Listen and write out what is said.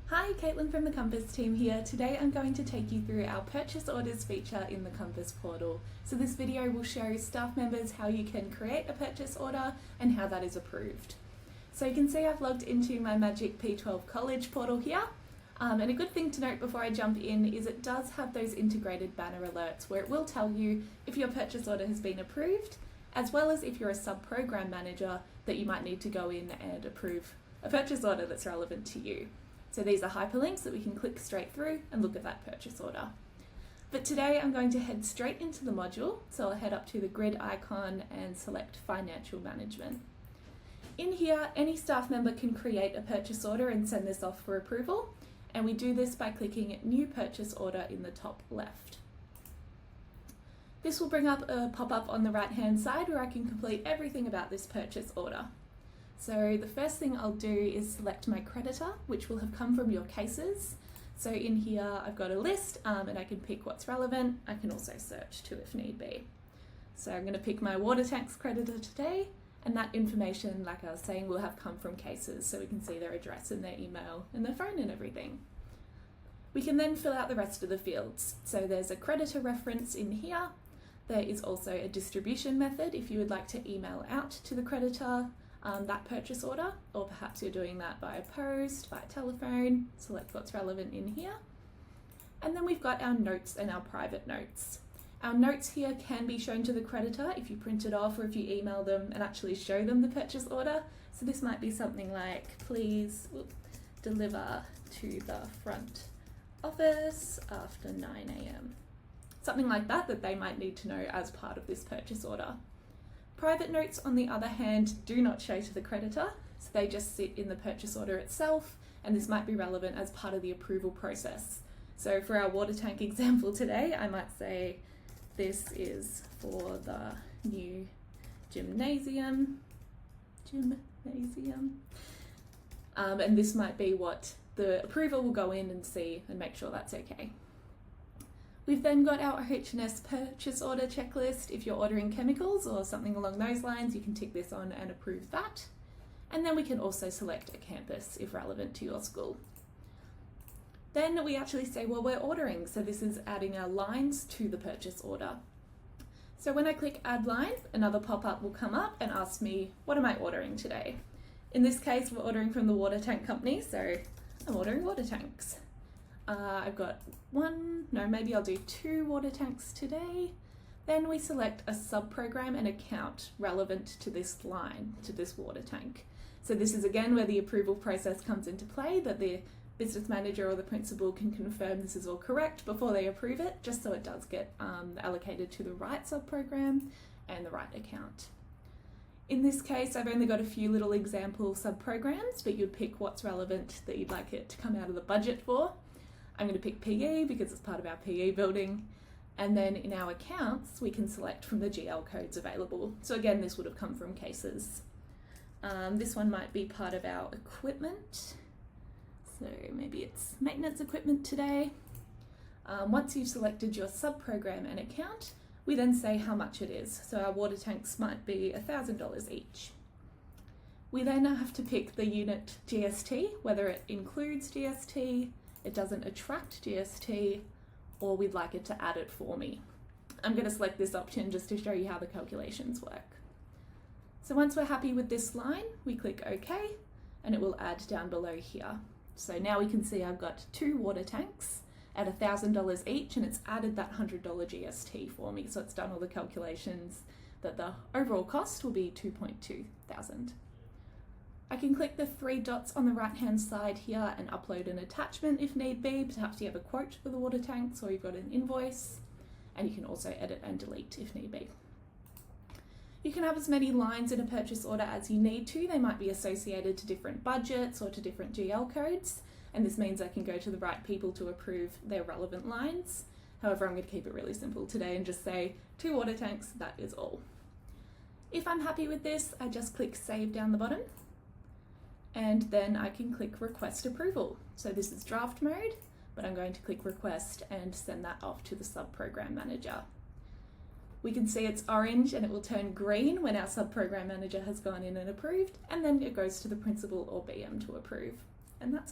Hi, Caitlin from the Compass team here. Today I'm going to take you through our purchase orders feature in the Compass portal. So this video will show staff members how you can create a purchase order and how that is approved. So you can see I've logged into my Magic P12 College portal here. And a good thing to note before I jump in is it does have those integrated banner alerts where it will tell you if your purchase order has been approved, as well as if you're a sub-program manager that you might need to go in and approve a purchase order that's relevant to you. So these are hyperlinks that we can click straight through and look at that purchase order. But today I'm going to head straight into the module, so I'll head up to the grid icon and select Financial Management. In here, any staff member can create a purchase order and send this off for approval, and we do this by clicking New Purchase Order in the top left. This will bring up a pop-up on the right-hand side where I can complete everything about this purchase order. So the first thing I'll do is select my creditor, which will have come from your cases. So in here I've got a list and I can pick what's relevant. I can also search too if need be. So I'm going to pick my water tanks creditor today, and that information, like I was saying, will have come from cases, so we can see their address and their email and their phone and everything. We can then fill out the rest of the fields. So there's a creditor reference in here. There is also a distribution method if you would like to email out to the creditor that purchase order, or perhaps you're doing that via post, via telephone. Select what's relevant in here. And then we've got our notes and our private notes. Our notes here can be shown to the creditor if you print it off or if you email them and actually show them the purchase order. So this might be something like, please deliver to the front office after 9 AM. Something like that they might need to know as part of this purchase order. Private notes, on the other hand, do not show to the creditor, so they just sit in the purchase order itself, and this might be relevant as part of the approval process. So for our water tank example today, I might say this is for the new gymnasium, and this might be what the approval will go in and see and make sure that's okay. We've then got our OH&S purchase order checklist. If you're ordering chemicals or something along those lines, you can tick this on and approve that. And then we can also select a campus if relevant to your school. Then we actually say, well, we're ordering. So this is adding our lines to the purchase order. So when I click Add Line, another pop-up will come up and ask me, what am I ordering today? In this case, we're ordering from the water tank company, so I'm ordering water tanks. I've got maybe I'll do 2 water tanks today. Then we select a sub-program and account relevant to this line, to this water tank. So this is again where the approval process comes into play, that the business manager or the principal can confirm this is all correct before they approve it, just so it does get allocated to the right sub-program and the right account. In this case, I've only got a few little example sub-programs, but you'd pick what's relevant that you'd like it to come out of the budget for. I'm going to pick PE because it's part of our PE building. And then in our accounts, we can select from the GL codes available. So again, this would have come from cases. This one might be part of our equipment. So maybe it's maintenance equipment today. Once you've selected your sub-program and account, we then say how much it is. So our water tanks might be $1,000 each. We then have to pick the unit GST, whether it includes GST, it doesn't attract GST, or we'd like it to add it for me. I'm going to select this option just to show you how the calculations work. So once we're happy with this line, we click OK, and it will add down below here. So now we can see I've got 2 water tanks at $1,000 each, and it's added that $100 GST for me. So it's done all the calculations that the overall cost will be $2,200. I can click the 3 dots on the right hand side here and upload an attachment if need be. Perhaps you have a quote for the water tanks or you've got an invoice, and you can also edit and delete if need be. You can have as many lines in a purchase order as you need to. They might be associated to different budgets or to different GL codes, and this means I can go to the right people to approve their relevant lines. However, I'm going to keep it really simple today and just say 2 water tanks, that is all. If I'm happy with this, I just click Save down the bottom, and then I can click Request Approval. So this is draft mode, but I'm going to click Request and send that off to the sub-program manager. We can see it's orange and it will turn green when our sub-program manager has gone in and approved, and then it goes to the principal or BM to approve. And that's it.